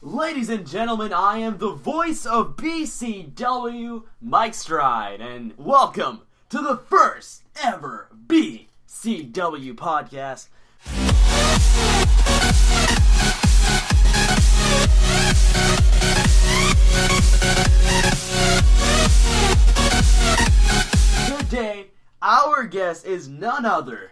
Ladies and gentlemen, I am the voice of BCW, Mike Stride, and welcome to the first ever BCW Podcast. Today, our guest is none other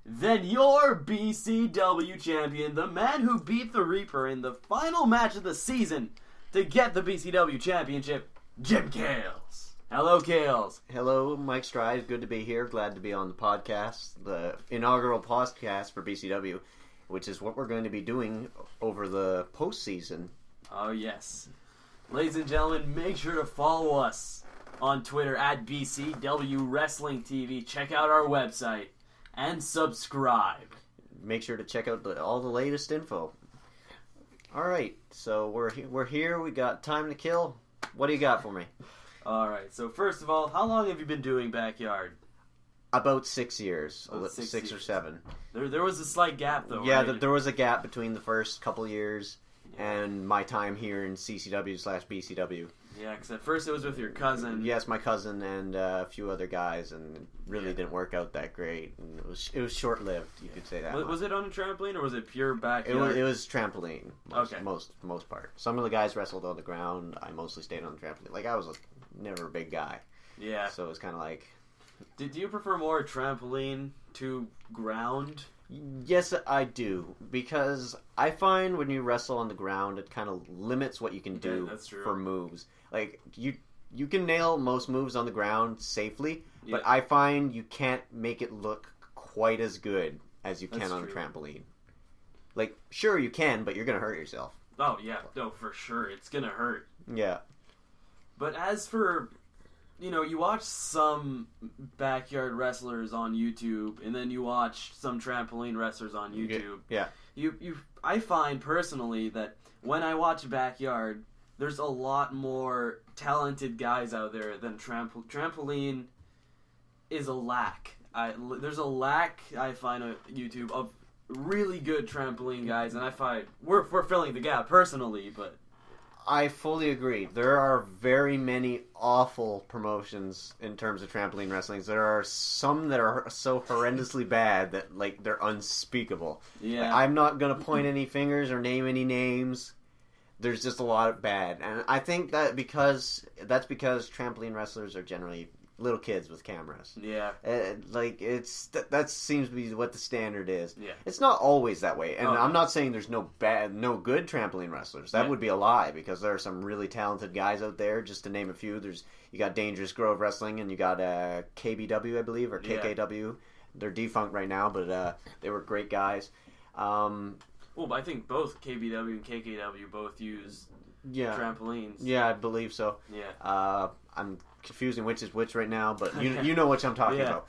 than your BCW champion, the man who beat the Reaper in the final match of the season to get the BCW championship, Jim Kayles. Hello, Kayles. Hello, Mike Stride. Good to be here. Glad to be on the podcast, the inaugural podcast for BCW, which is what we're going to be doing over the postseason. Oh, yes. Ladies and gentlemen, make sure to follow us on Twitter at BCW Wrestling TV. Check out our website. And subscribe. Make sure to check out all the latest info. Alright, so we're here. We got time to kill. What do you got for me? Alright, so first of all, how long have you been doing Backyard? About 6 years. Six years. Or 7. There was a slight gap, though, yeah, right? there was a gap between the first couple years and my time here in CCW/BCW. Yeah, because at first it was with your cousin. Yes, my cousin and a few other guys, and it really didn't work out that great. And it was short-lived, you could say that. Was it on a trampoline, or was it pure backyard? It was trampoline, most part. Some of the guys wrestled on the ground. I mostly stayed on the trampoline. Like, I was never a big guy. Yeah. So it was kind of like... Did you prefer more trampoline to ground? Yes, I do, because I find when you wrestle on the ground, it kind of limits what you can do for moves. Like, you can nail most moves on the ground safely, but I find you can't make it look quite as good as you can on the trampoline. Like, sure you can, but you're going to hurt yourself. Oh, yeah. No, for sure. It's going to hurt. Yeah. But as for... you watch some backyard wrestlers on YouTube, and then you watch some trampoline wrestlers on YouTube. Yeah. I find personally that when I watch backyard, there's a lot more talented guys out there than trampoline is a lack. There's a lack, I find, on YouTube of really good trampoline guys, and I find we're filling the gap personally, but... I fully agree. There are very many awful promotions in terms of trampoline wrestling. There are some that are so horrendously bad that, like, they're unspeakable. Yeah. Like, I'm not going to point any fingers or name any names. There's just a lot of bad. And I think that's because trampoline wrestlers are generally little kids with cameras. Yeah. That seems to be what the standard is. Yeah. It's not always that way. And I'm not saying there's no good trampoline wrestlers. That would be a lie, because there are some really talented guys out there. Just to name a few, you got Dangerous Grove Wrestling, and you got KBW, I believe, or KKW. Yeah. They're defunct right now, but they were great guys. Well, I think both KBW and KKW both use trampolines. Yeah, I believe so. Yeah. I'm confusing which is which right now, but you know what I'm talking about.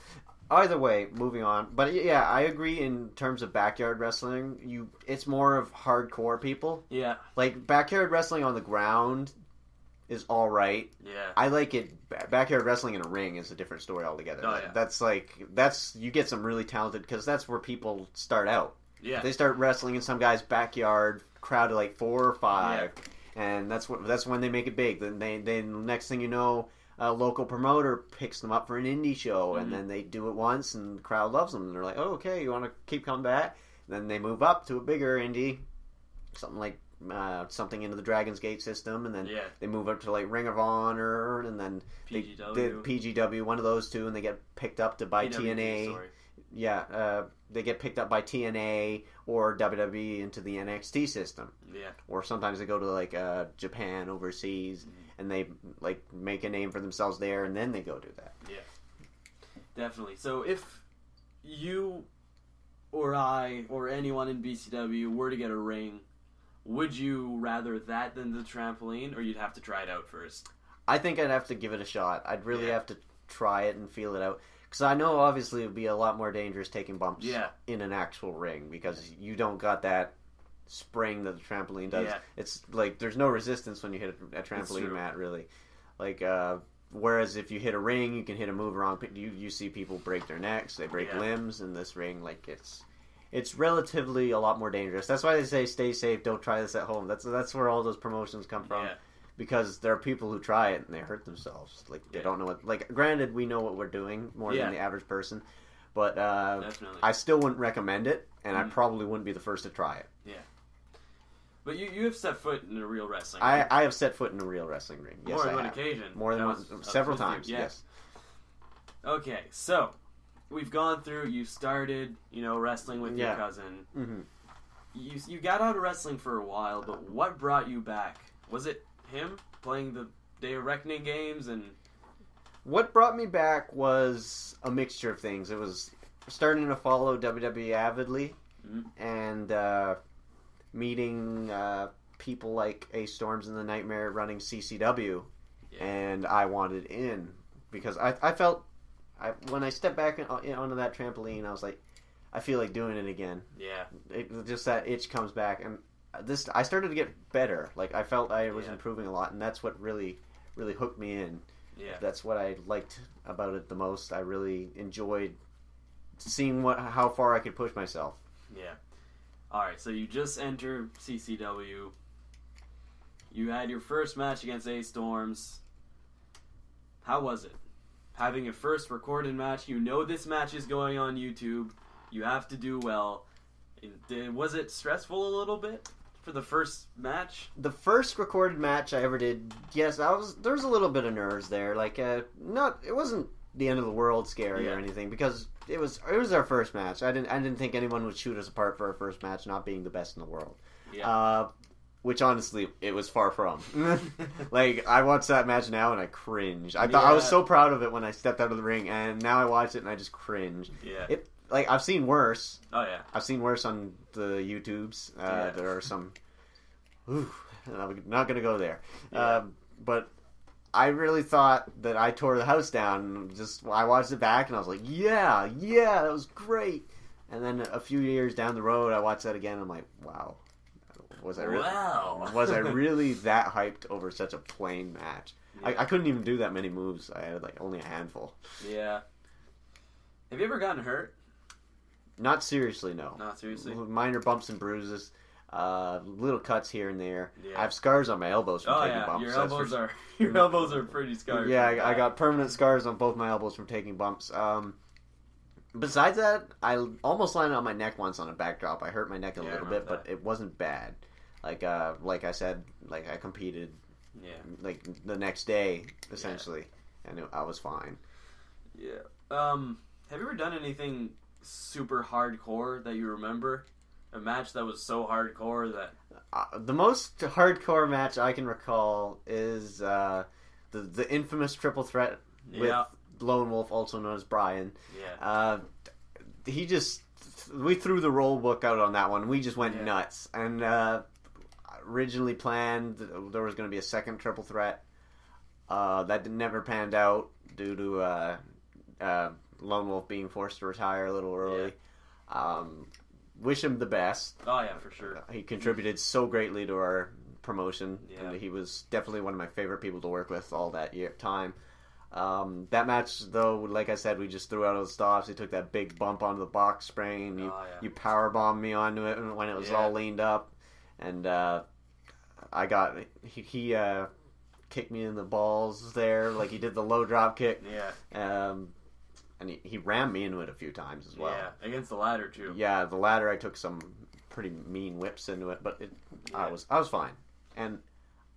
Either way, moving on. But yeah, I agree in terms of backyard wrestling. It's more of hardcore people. Yeah. Like, backyard wrestling on the ground is all right. Yeah. I like it. Backyard wrestling in a ring is a different story altogether. Oh, yeah. That's you get some really talented, because that's where people start out. Yeah. They start wrestling in some guy's backyard, crowd of like 4 or 5. Yeah. And that's when they make it big. Then next thing you know, a local promoter picks them up for an indie show, and then they do it once, and the crowd loves them. And they're like, "Oh, okay, you want to keep coming back?" And then they move up to a bigger indie, something like something into the Dragon's Gate system, and then they move up to like Ring of Honor, and then PGW, one of those two, and they get picked up by TNA. Sorry. Yeah, they get picked up by TNA or WWE into the NXT system. Yeah. Or sometimes they go to like Japan, overseas, and they like make a name for themselves there, and then they go do that. Yeah. Definitely. So if you or I or anyone in BCW were to get a ring, would you rather that than the trampoline, or you'd have to try it out first? I think I'd have to give it a shot. I'd really have to try it and feel it out. Because I know, obviously, it would be a lot more dangerous taking bumps in an actual ring, because you don't got that spring that the trampoline does. Yeah. It's like there's no resistance when you hit a trampoline mat, really. Like, whereas if you hit a ring, you can hit a move around. You see people break their necks, they break limbs in this ring. Like, it's it's relatively a lot more dangerous. That's why they say stay safe, don't try this at home. That's where all those promotions come from. Yeah. Because there are people who try it and they hurt themselves. Like, they don't know what... Like, granted, we know what we're doing more than the average person. But I still wouldn't recommend it, and I probably wouldn't be the first to try it. Yeah. But you have set foot in a real wrestling ring. I have set foot in a real wrestling ring. Yes, more than one occasion. More than one. Several times, yes. Okay, so... We've gone through, you started, wrestling with your cousin. Mm-hmm. You got out of wrestling for a while, but what brought you back? Was it him playing the Day of Reckoning games? And what brought me back was a mixture of things. It was starting to follow WWE avidly and meeting people like Ace Storms and the Nightmare running CCW, and I wanted in because I felt... when I stepped back onto that trampoline, I was like, I feel like doing it again. Yeah. Just that itch comes back, and I started to get better. Like, I felt I was improving a lot, and that's what really, really hooked me in. Yeah. That's what I liked about it the most. I really enjoyed seeing how far I could push myself. Yeah. All right, so you just entered CCW. You had your first match against Ace Storms. How was it? Having a first recorded match, this match is going on YouTube. You have to do well. Was it stressful a little bit for the first match? The first recorded match I ever did, yes, there was a little bit of nerves there. Like, it wasn't the end of the world scary or anything because it was our first match. I didn't think anyone would shoot us apart for our first match, not being the best in the world. Yeah. Which, honestly, it was far from. Like, I watch that match now and I cringe. I thought I was so proud of it when I stepped out of the ring, and now I watch it and I just cringe. Yeah. I've seen worse. Oh, yeah. I've seen worse on the YouTubes. There are some... Ooh, I'm not going to go there. Yeah. But I really thought that I tore the house down. I watched it back and I was like, yeah, that was great. And then a few years down the road, I watched that again and I'm like, wow. Was I really that hyped over such a plain match? Yeah. I couldn't even do that many moves. I had only a handful. Yeah. Have you ever gotten hurt? Not seriously, no. Not seriously? Minor bumps and bruises. Little cuts here and there. Yeah. I have scars on my elbows from taking bumps. Your elbows are pretty scarred. Yeah, I got permanent scars on both my elbows from taking bumps. Besides that, I almost landed on my neck once on a backdrop. I hurt my neck a little bit, but it wasn't bad. Like I said, I competed the next day, essentially, and I was fine. Yeah. Have you ever done anything super hardcore that you remember? A match that was so hardcore that... the most hardcore match I can recall is the infamous triple threat with Lone Wolf, also known as Brian. Yeah. We threw the roll book out on that one. We just went nuts. And originally planned there was going to be a second triple threat. That never panned out due to Lone Wolf being forced to retire a little early. Yeah. Wish him the best. Oh, yeah, for sure. He contributed so greatly to our promotion. Yeah. And he was definitely one of my favorite people to work with all that time. That match, though, like I said, we just threw out all the stops. He took that big bump onto the box spring. You power bombed me onto it when it was all leaned up. And he kicked me in the balls there, like he did the low drop kick. Yeah. And he rammed me into it a few times as well. Yeah, against the ladder too. Yeah, the ladder I took some pretty mean whips into it, but I was fine. And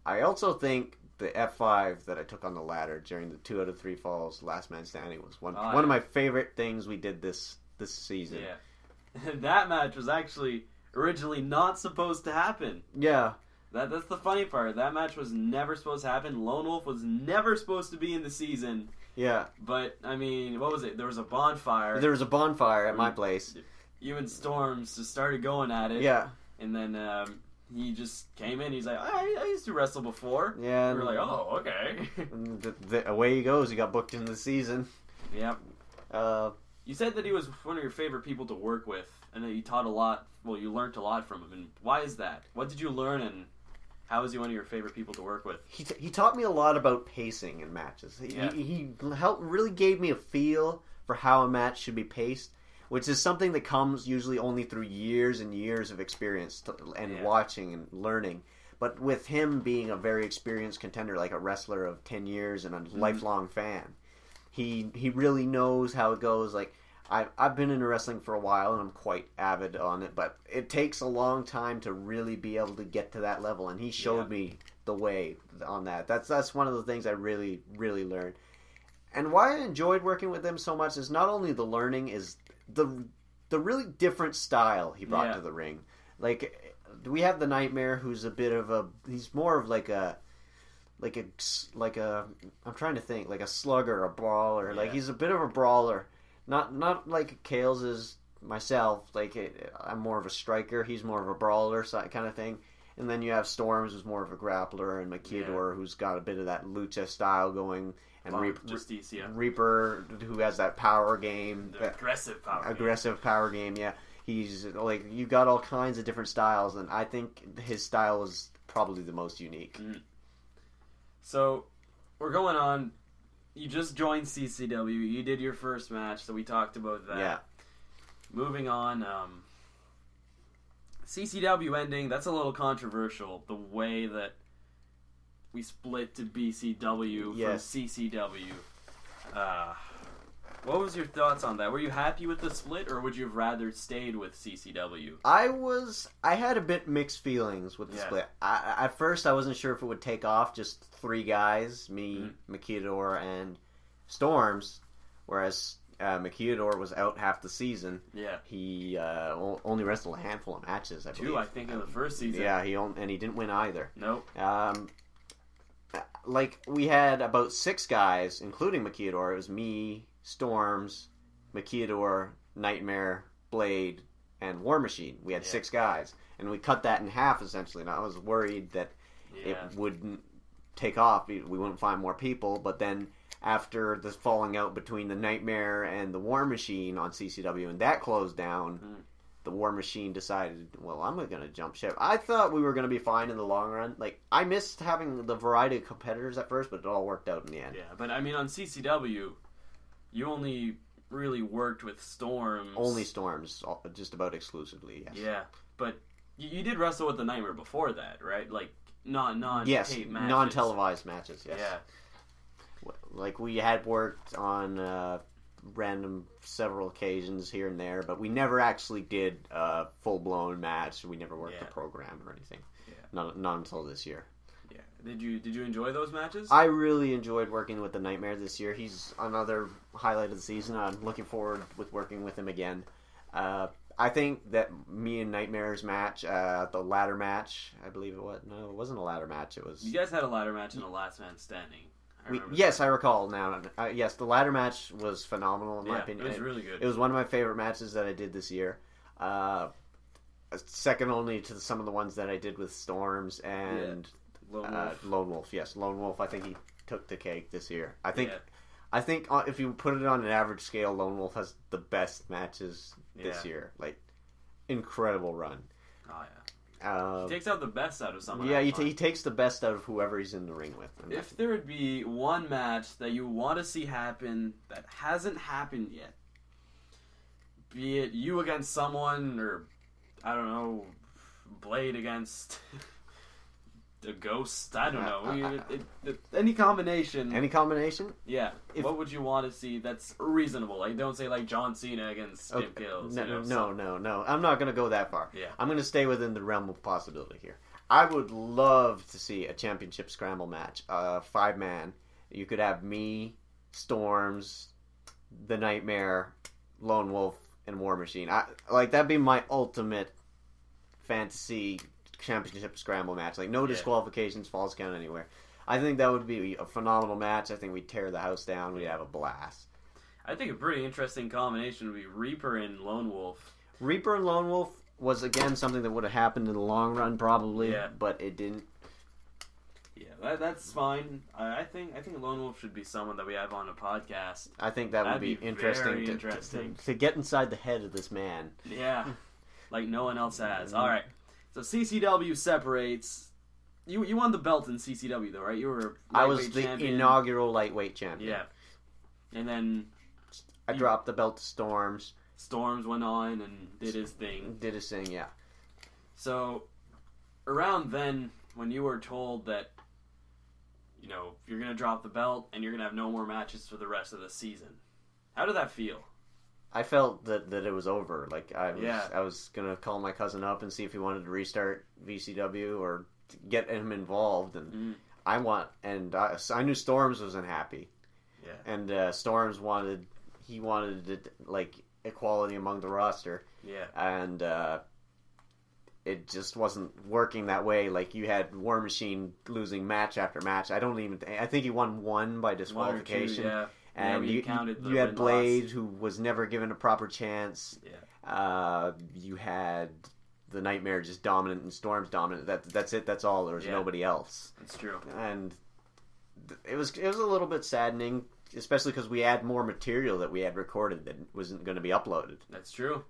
I also think the F5 that I took on the ladder during the 2 out of 3 falls, last man standing, was one of my favorite things we did this season. Yeah, that match was actually originally not supposed to happen. Yeah. That's the funny part. That match was never supposed to happen. Lone Wolf was never supposed to be in the season. Yeah. But, I mean, what was it? There was a bonfire. There was a bonfire at my place. You and Storms just started going at it. Yeah. And then he just came in. He's like, I used to wrestle before. Yeah. We were like, oh, okay. Away he goes. He got booked into the season. Yep. You said that he was one of your favorite people to work with, and that you taught a lot. Well, you learned a lot from him. And why is that? What did you learn, and how is he one of your favorite people to work with? He taught me a lot about pacing in matches. He really gave me a feel for how a match should be paced, which is something that comes usually only through years and years of experience and watching and learning. But with him being a very experienced contender, like a wrestler of 10 years and a lifelong fan, he really knows how it goes. Like, I've been into wrestling for a while, and I'm quite avid on it, but it takes a long time to really be able to get to that level, and he showed me the way on that. That's one of the things I really, really learned. And why I enjoyed working with him so much is not only the learning, is the really different style he brought to the ring. Like, we have the Nightmare, who's a bit of he's more of like a I'm trying to think, like a slugger, a brawler. Like, he's a bit of a brawler. Not like Kayles is myself. Like, I'm more of a striker. He's more of a brawler kind of thing. And then you have Storms, who's more of a grappler, and Maquiador, who's got a bit of that lucha style going, and Reaper, who has that power game, aggressive power game. Yeah, he's like, you've got all kinds of different styles, and I think his style is probably the most unique. So we're going on. You just joined CCW. You did your first match, so we talked about that. Yeah. Moving on, CCW ending, that's a little controversial, the way that we split to BCW from CCW. What was your thoughts on that? Were you happy with the split, or would you have rather stayed with CCW? I had a bit mixed feelings with the split. At first, I wasn't sure if it would take off, just 3 guys, me, Maquiador, and Storms, whereas Maquiador was out half the season. Yeah. He only wrestled a handful of matches, I believe. 2, I think, in the first season. Yeah, and he didn't win either. Nope. Like, we had about 6 guys, including Maquiador. It was me, Storms, Maquiador, Nightmare, Blade, and War Machine. We had 6 guys, and we cut that in half, essentially. And I was worried that it wouldn't take off. We wouldn't find more people, but then after the falling out between the Nightmare and the War Machine on CCW, and that closed down, the War Machine decided, well, I'm going to jump ship. I thought we were going to be fine in the long run. Like, I missed having the variety of competitors at first, but it all worked out in the end. Yeah, but I mean, on CCW, you only really worked with Storms. Only Storms, just about exclusively, yes. Yeah, but you did wrestle with the Nightmare before that, right? Like, non-tape matches. Non-televised matches, yes. Yeah. Like, we had worked on random several occasions here and there, but we never actually did a full-blown match. We never worked the program or anything. Yeah. Not until this year. Yeah. Did you enjoy those matches? I really enjoyed working with the Nightmare this year. He's another highlight of the season. I'm looking forward with working with him again. I think that me and Nightmare's match, the ladder match, I believe it was. No, it wasn't a ladder match. It was. You guys had a ladder match in the Last Man Standing. I recall now. Yes, the ladder match was phenomenal in my opinion. It was really good. It was one of my favorite matches that I did this year. Second only to some of the ones that I did with Storms and Lone Wolf. Yes, Lone Wolf. I think he took the cake this year. I think if you put it on an average scale, Lone Wolf has the best matches this year. Like, incredible run. Oh yeah. He takes out the best out of someone. Yeah, he takes the best out of whoever he's in the ring with. If there would be one match that you want to see happen that hasn't happened yet, be it you against someone, or, I don't know, Blade against a ghost, I don't know. Any combination. Any combination? Yeah. What would you want to see that's reasonable? Like, don't say, like, John Cena against Tim Kayles. No. I'm not going to go that far. Yeah. I'm going to stay within the realm of possibility here. I would love to see a championship scramble match. 5-man. You could have me, Storms, the Nightmare, Lone Wolf, and War Machine. That'd be my ultimate fantasy championship scramble match. Like, no disqualifications, falls count anywhere. I think that would be a phenomenal match. I think we'd tear the house down. We'd have a blast. I think a pretty interesting combination would be Reaper and Lone Wolf. Reaper and Lone Wolf was, again, something that would have happened in the long run, probably, but it didn't. Yeah, that's fine. I think Lone Wolf should be someone that we have on a podcast. I think that would be interesting to get inside the head of this man. Yeah, like no one else has. All right. So CCW separates. You won the belt in CCW though, right? You were I was the inaugural lightweight champion. Yeah. And then I dropped the belt to Storms, Storms went on and did his thing. Yeah. So, around then, when you were told that, you're going to drop the belt and you're going to have no more matches for the rest of the season, how did that feel? I felt that it was over. Like, I was going to call my cousin up and see if he wanted to restart VCW or get him involved. And I knew Storms wasn't happy. Yeah. And Storms wanted like, equality among the roster. Yeah. And it just wasn't working that way. Like, you had War Machine losing match after match. I think he won one by disqualification. 1 or 2, yeah. And you had Blade, who was never given a proper chance. Yeah. You had the Nightmare just dominant and Storms dominant. That's it. That's all. There was nobody else. That's true. And it was a little bit saddening, especially because we had more material that we had recorded that wasn't going to be uploaded. That's true.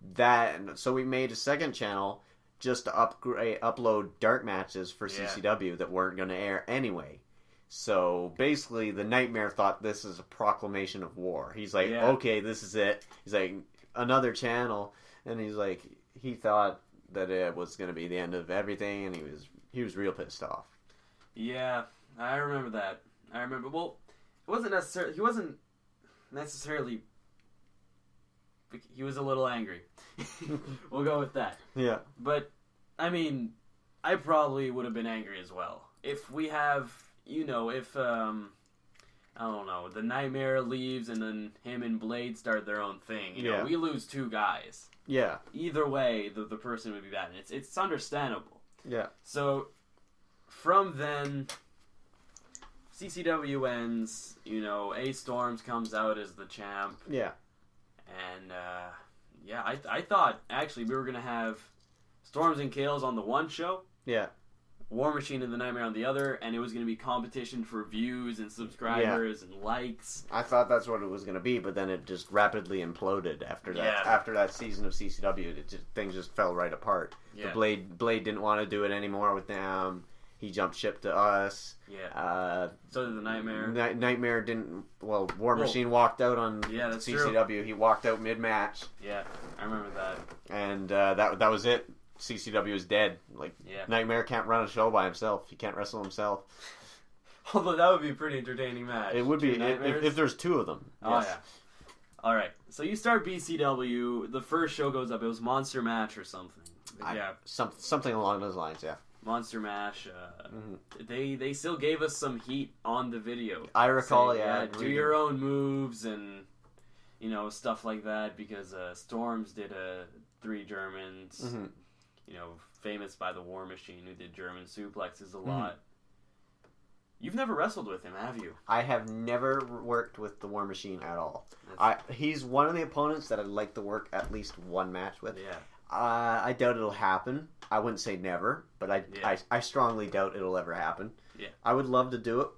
So we made a second channel just to upload dark matches for CCW that weren't going to air anyway. So basically, the Nightmare thought this is a proclamation of war. He's like, okay, this is it. He's like, another channel, and he's like, he thought that it was going to be the end of everything, and he was real pissed off. Yeah, I remember that. Well, he wasn't necessarily. He was a little angry. We'll go with that. Yeah. But, I mean, I probably would have been angry as well. If we have, I don't know, the Nightmare leaves and then him and Blade start their own thing. You know, we lose 2 guys. Yeah. Either way, the person would be bad. And it's understandable. Yeah. So, from then, CCW ends, A Storms comes out as the champ. Yeah. And, I thought, actually, we were going to have Storms and Kayles on the one show. Yeah. War Machine and the Nightmare on the other, and it was going to be competition for views and subscribers and likes. I thought that's what it was going to be, but then it just rapidly imploded after that. Yeah. After that season of CCW, things just fell right apart. Yeah. The Blade didn't want to do it anymore with them. He jumped ship to us. Yeah. So did the Nightmare. Nightmare didn't. Well, War Machine walked out on CCW. True. He walked out mid-match. Yeah, I remember that. And that was it. CCW is dead. Nightmare can't run a show by himself. He can't wrestle himself. Although that would be a pretty entertaining match. It would be if there's 2 of them. Oh yeah. All right. So you start BCW. The first show goes up. It was Monster Mash or something. Something along those lines. Yeah. Monster Mash. They still gave us some heat on the video. I recall. Do your own moves and stuff like that because Storms did 3 Germans. Mm-hmm. Famous by the War Machine, who did German suplexes a lot. You've never wrestled with him, have you? I have never worked with the War Machine at all. He's one of the opponents that I'd like to work at least one match with. Yeah. I doubt it'll happen. I wouldn't say never, but I strongly doubt it'll ever happen. Yeah. I would love to do it.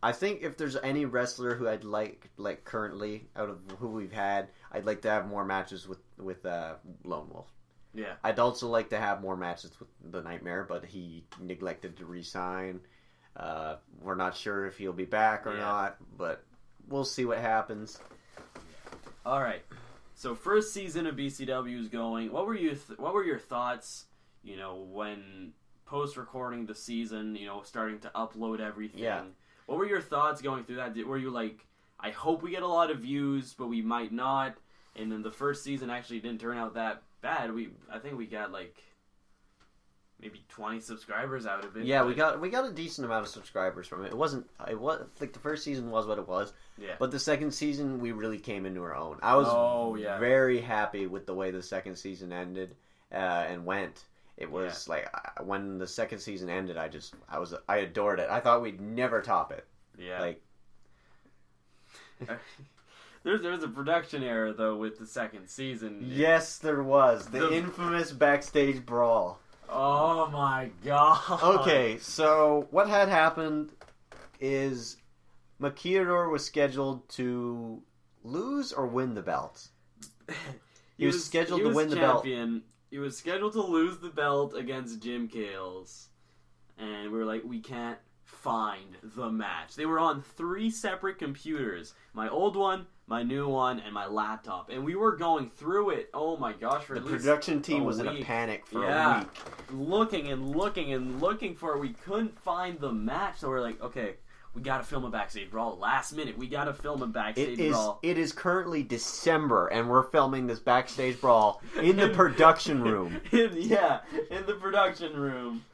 I think if there's any wrestler who I'd like currently out of who we've had, I'd like to have more matches with Lone Wolf. Yeah. I'd also like to have more matches with the Nightmare, but he neglected to re-sign. We're not sure if he'll be back or not, but we'll see what happens. All right. So first season of BCW is going. What were your thoughts? When post-recording the season, starting to upload everything. Yeah. What were your thoughts going through that? Were you like, I hope we get a lot of views, but we might not? And then the first season actually didn't turn out that bad. I think we got maybe 20 subscribers out of it. Yeah, we got a decent amount of subscribers from it. It was like the first season was what it was. Yeah. But the second season we really came into our own. I was very happy with the way the second season ended and went. It was when the second season ended, I adored it. I thought we'd never top it. Yeah. There was a production error though with the second season. Yes, there was. The infamous backstage brawl. Oh my god. Okay, so what had happened is Makidor was scheduled to lose or win the belt. He was scheduled to win the belt. He was scheduled to lose the belt against Jim Kayles. And we were like, we can't find the match. They were on 3 separate computers. My old one, my new one, and my laptop. And we were going through it, oh my gosh, for the at least production team was week. in a panic for a week. Looking and looking and looking for it. We couldn't find the match, so we're like, okay, we gotta film a backstage brawl. Last minute, we gotta film a backstage brawl. It is currently December, and we're filming this backstage brawl in the production room. In the production room.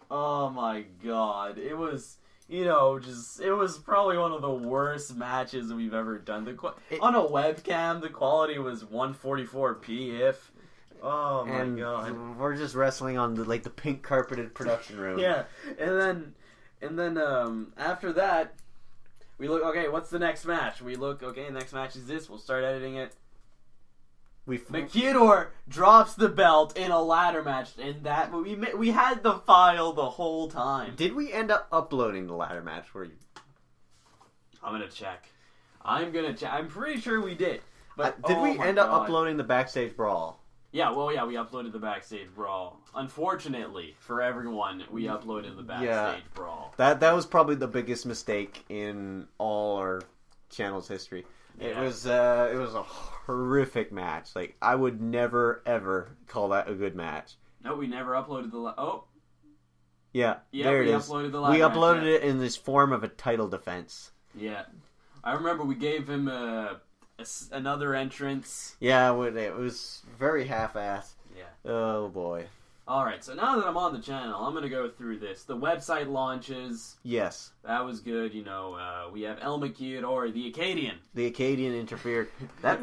Oh my god. It was, it was probably one of the worst matches we've ever done. On a webcam, the quality was 144p if. Oh my god. We're just wrestling on the pink carpeted production room. Yeah. And then after that, we look, okay, what's the next match? We look, okay, next match is this. We'll start editing it. Makidor drops the belt in a ladder match, and that we had the file the whole time. Did we end up uploading the ladder match? I'm gonna check. I'm pretty sure we did. But did we end up uploading the backstage brawl? Yeah, we uploaded the backstage brawl. Unfortunately for everyone, we uploaded the backstage brawl. That was probably the biggest mistake in all our channel's history. Yeah. It was a horrific match. I would never ever call that a good match. No, we never uploaded the Yeah, there it is. Uploaded the we uploaded it in this form of a title defense. Yeah, I remember we gave him another entrance. Yeah, it was very half-assed. Yeah. Oh boy. Alright, so now that I'm on the channel, I'm going to go through this. The website launches. Yes. That was good, we have El Maquillador, the Acadian. The Acadian interfered. That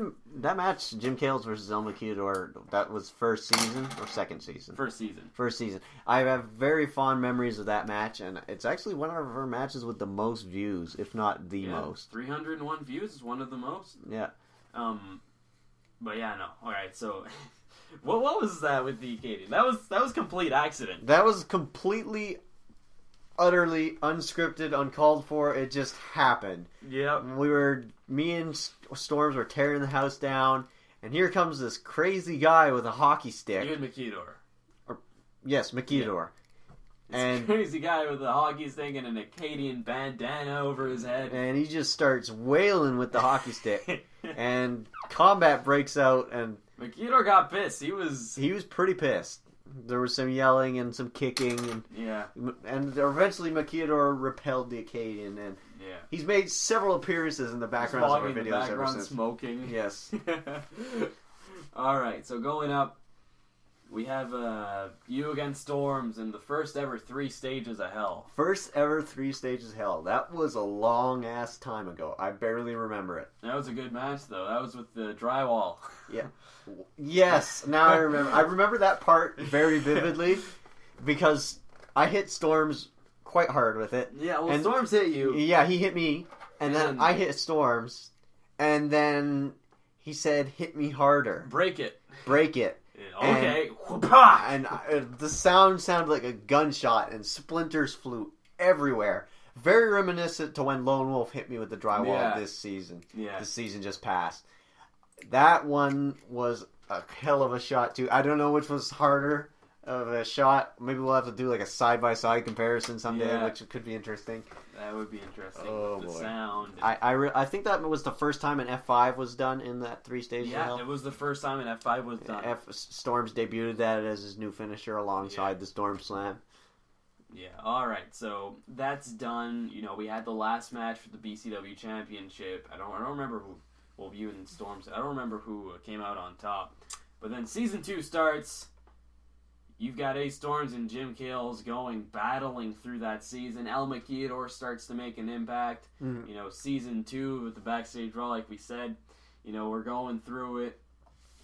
match, Jim Kayles versus El Maquillador, that was first season or second season? First season. First season. I have very fond memories of that match, and it's actually one of our matches with the most views, if not the most. 301 views is one of the most. Yeah. But yeah, no. Alright, so... What was that with the Acadian? That was complete accident. That was completely, utterly unscripted, uncalled for. It just happened. Yeah. Me and Storms were tearing the house down, and here comes this crazy guy with a hockey stick. You and Maquillador. Yes, Maquillador. Yeah. And crazy guy with a hockey stick and an Acadian bandana over his head. And he just starts wailing with the hockey stick. And combat breaks out, and Maquillador got pissed. He was pretty pissed. There was some yelling and some kicking, and eventually Maquillador repelled the Acadian, and he's made several appearances in the background of our videos ever since. Smoking. Yes. All right, so going up, we have you against Storms in the first ever 3 stages of hell. First ever 3 stages of hell. That was a long ass time ago. I barely remember it. That was a good match, though. That was with the drywall. Yeah. Yes, now I remember. I remember that part very vividly because I hit Storms quite hard with it. Yeah, well, Storms hit you. Yeah, he hit me, and then I hit Storms, and then he said, "Hit me harder." Break it. Break it. Okay. And the sound sounded like a gunshot, and splinters flew everywhere. Very reminiscent to when Lone Wolf hit me with the drywall this season. Yeah. This season just passed. That one was a hell of a shot, too. I don't know which was harder of a shot. Maybe we'll have to do a side-by-side comparison someday, which could be interesting. That would be interesting. Oh, the boy. Sound. I think that was the first time an F5 was done in that 3 stages. Yeah, it was the first time an F5 was done. Storms debuted that as his new finisher alongside the Storm Slam. Yeah, alright, so that's done. We had the last match for the BCW Championship. I don't remember who... Well, you and Storms. I don't remember who came out on top. But then Season 2 starts. You've got Ace Storms and Jim Kayles battling through that season. El Maquillador starts to make an impact. Mm-hmm. Season 2 with the backstage brawl, like we said. We're going through it.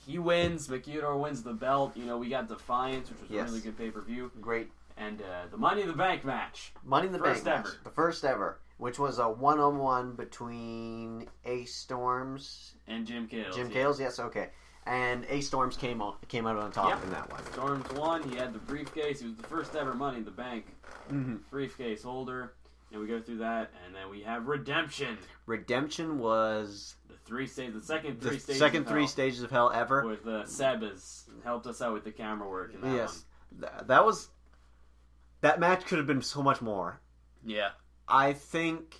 He wins. Maquillador wins the belt. We got Defiance, which was a really good pay-per-view. Great. And the Money in the Bank match. Money in the Bank match. The first ever. Which was a one-on-one between Ace Storms and Jim Kayles. Kayles, yes, okay. And Ace Storms came out on top in that one. Storms won. He had the briefcase. He was the first ever Money in the Bank briefcase holder. And we go through that, and then we have Redemption. Redemption was the second 3 stages of hell ever. With Seb has helped us out with the camera work in that one. That match could have been so much more. Yeah. I think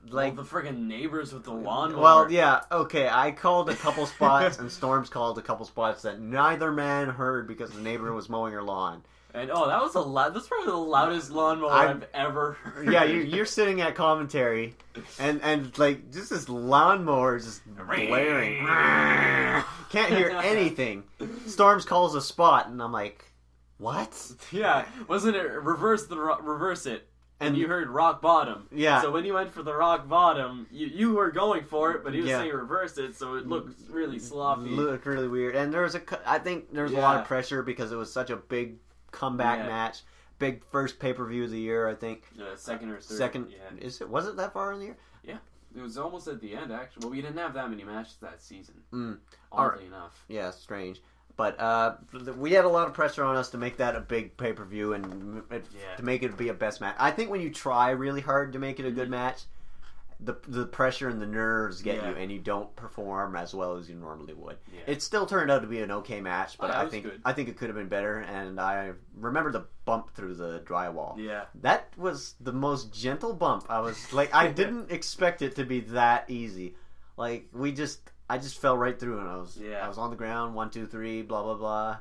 like the friggin' neighbors with the lawnmower. Well, yeah, okay. I called a couple spots, and Storms called a couple spots that neither man heard because the neighbor was mowing her lawn. And that was that's probably the loudest lawnmower I've ever heard. Yeah, you're sitting at commentary, and like just this lawnmower just blaring. Can't hear anything. Storms calls a spot, and I'm like, what? Yeah, wasn't it reverse it? And you heard rock bottom. Yeah. So when you went for the rock bottom, you were going for it, but he was saying reverse it, so it looked really sloppy. Looked really weird. And I think there was a lot of pressure because it was such a big comeback match. Big first pay-per-view of the year, I think. Second or third. Second. Yeah. Was it that far in the year? Yeah. It was almost at the end, actually. Well, we didn't have that many matches that season. Oddly enough. Yeah, strange. But we had a lot of pressure on us to make that a big pay-per-view and to make it be a best match. I think when you try really hard to make it a good match, the pressure and the nerves get you, and you don't perform as well as you normally would. Yeah. It still turned out to be an okay match, but I think it could have been better. And I remember the bump through the drywall. Yeah, that was the most gentle bump. I was like, I didn't expect it to be that easy. Like I just fell right through, and I was on the ground. 1, 2, 3, blah blah blah.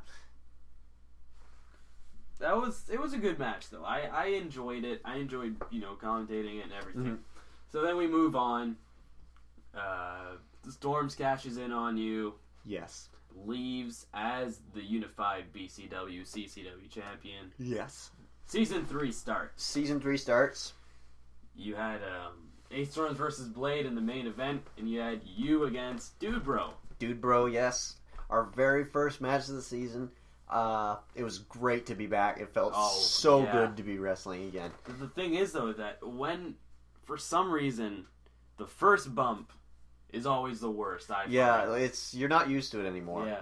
It was a good match though. I enjoyed it. I enjoyed commentating it and everything. Mm-hmm. So then we move on. The Storms cashes in on you. Yes. Leaves as the unified BCW CCW champion. Yes. Season 3 starts. You had Ace Storms versus Blade in the main event, and you had you against Dude Bro, yes. Our very first match of the season. It was great to be back. It felt so good to be wrestling again. The thing is, though, that when, for some reason, the first bump is always the worst. You're not used to it anymore. Yeah.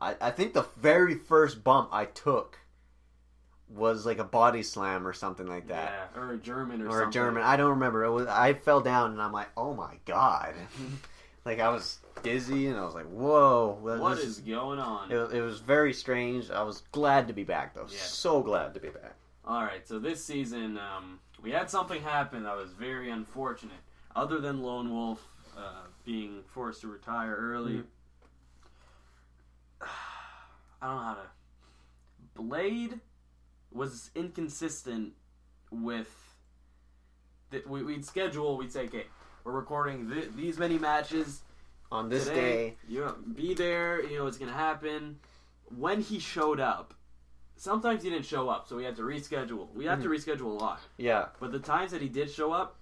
I think the very first bump I took was like a body slam or something like that. Yeah, or a German or something. A German. I don't remember. I fell down and I'm like, oh my god. Like I was dizzy and I was like, whoa. What is going on? It was very strange. I was glad to be back though. Yeah. So glad to be back. Alright, so this season, we had something happen that was very unfortunate. Other than Lone Wolf being forced to retire early. I don't know how to... Blade was inconsistent with... We'd say, okay, we're recording these many matches on this day. Be there, it's going to happen. When he showed up, sometimes he didn't show up, so we had to reschedule. We had to reschedule a lot. Yeah. But the times that he did show up,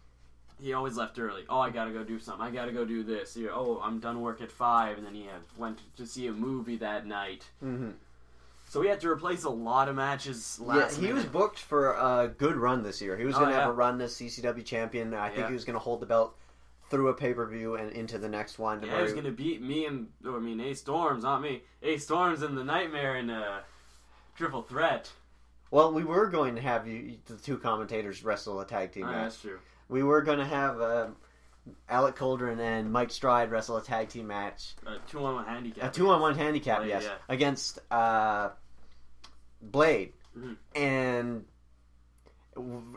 he always left early. Oh, I gotta go do something. I gotta go do this. Oh, I'm done work at 5, and then he went to see a movie that night. Mm-hmm. So we had to replace a lot of matches last minute. He was booked for a good run this year. He was going to have a run as CCW champion. I think he was going to hold the belt through a pay-per-view and into the next one. Yeah, he was going to beat me Ace Storms, not me. Ace Storms and the Nightmare in Triple Threat. Well, we were going to have the two commentators wrestle a tag team match. That's true. We were going to have Alec Coldren and Mike Stride wrestle a tag team match. A 2-on-1 handicap. A 2-on-1 handicap, Blade, yes. Yeah. Against Blade. Mm-hmm. And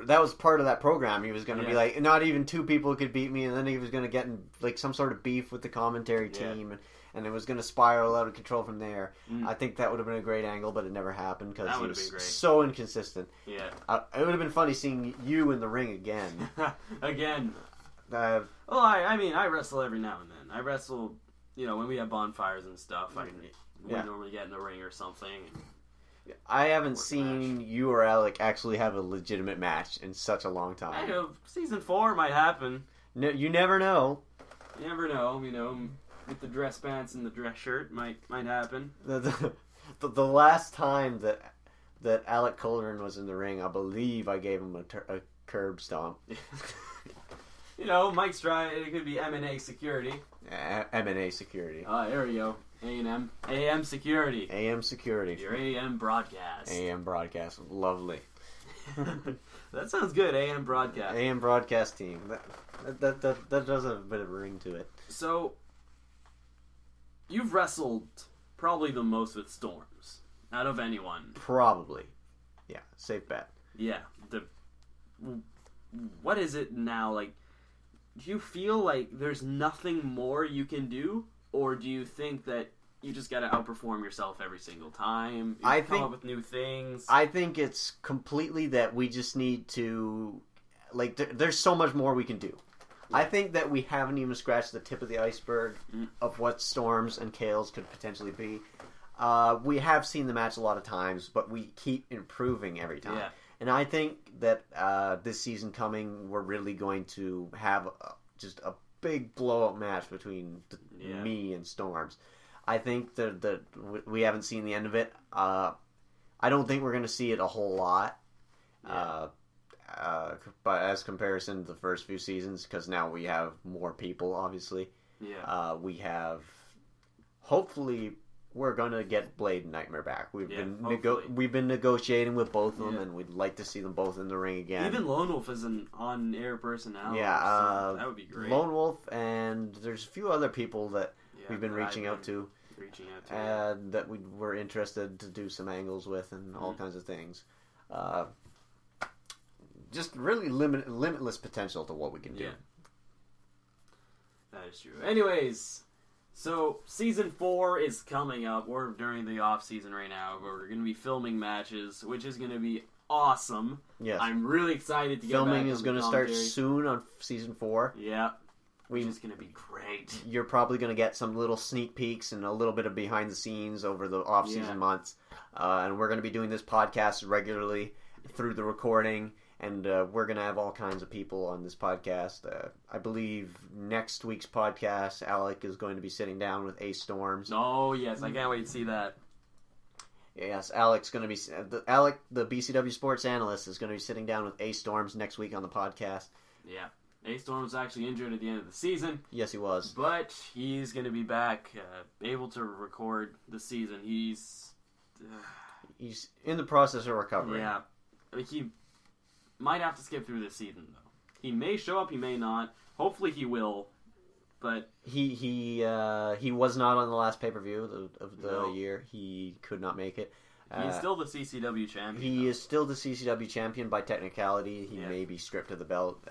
that was part of that program. He was going to be like, not even 2 people could beat me, and then he was going to get in like some sort of beef with the commentary team, and it was going to spiral out of control from there. Mm. I think that would have been a great angle, but it never happened because he was so inconsistent. Yeah, it would have been funny seeing you in the ring again. Again. I wrestle every now and then. I wrestle, when we have bonfires and stuff. We normally get in the ring or something. I haven't seen you or Alec actually have a legitimate match in such a long time. I know, season 4 might happen. No, you never know. You never know, with the dress pants and the dress shirt might happen. The last time that Alec Coldren was in the ring, I believe I gave him a curb stomp. Mike Stride, it could be M&A Security. M&A Security. There we go. A&M. AM Security. AM Security. Your AM Broadcast. AM Broadcast. Lovely. That sounds good, AM Broadcast. AM Broadcast team. That does have a bit of a ring to it. So, you've wrestled probably the most with Storms out of anyone. Probably. Yeah, safe bet. Yeah. What is it now, like... do you feel like there's nothing more you can do, or do you think that you just got to outperform yourself every single time? Come up with new things. I think it's completely that we just need to, like, there's so much more we can do. Yeah. I think that we haven't even scratched the tip of the iceberg of what Storms and Kayles could potentially be. We have seen the match a lot of times, but we keep improving every time. Yeah. And I think that this season coming, we're really going to have just a big blow-up match between me and Storms. I think that we haven't seen the end of it. I don't think we're going to see it a whole lot. Yeah. But as comparison to the first few seasons, because now we have more people, obviously. Yeah. We have... Hopefully, we're going to get Blade and Nightmare back. We've been negotiating with both of them, and we'd like to see them both in the ring again. Even Lone Wolf is an on-air personality. Yeah. So that would be great. Lone Wolf, and there's a few other people that we've been reaching out to. That we were interested to do some angles with and all kinds of things. Just really limitless potential to what we can do. Yeah. That is true. Anyways, so Season 4 is coming up. We're during the off-season right now. We're going to be filming matches, which is going to be awesome. Yes. I'm really excited to get Filming back is going to start soon on Season 4. Yeah. Which is going to be great. You're probably going to get some little sneak peeks and a little bit of behind the scenes over the off-season months. And we're going to be doing this podcast regularly through the recording. And we're going to have all kinds of people on this podcast. I believe next week's podcast, Alec is going to be sitting down with Ace Storms. Oh, yes. I can't wait to see that. Yes, Alec's going to be... Alec, the BCW sports analyst, is going to be sitting down with Ace Storms next week on the podcast. Yeah. Ace Storm was actually injured at the end of the season. Yes, he was. But he's going to be back, able to record the season. He's in the process of recovery. Yeah. He might have to skip through this season, though. He may show up, he may not. Hopefully he will. But he was not on the last pay-per-view of the year. He could not make it. He's still the CCW champion. He is still the CCW champion by technicality. He may be stripped of the belt.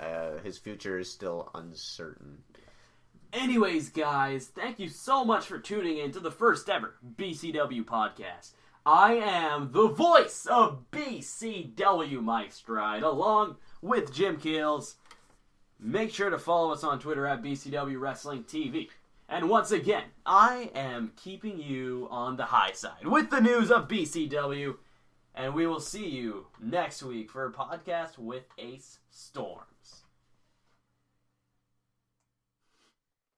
His future is still uncertain. Anyways, guys, thank you so much for tuning in to the first ever BCW podcast. I am the voice of BCW, Mike Stride, along with Jim Kayles. Make sure to follow us on Twitter at BCW Wrestling TV. And once again, I am keeping you on the high side with the news of BCW. And we will see you next week for a podcast with Ace Storm.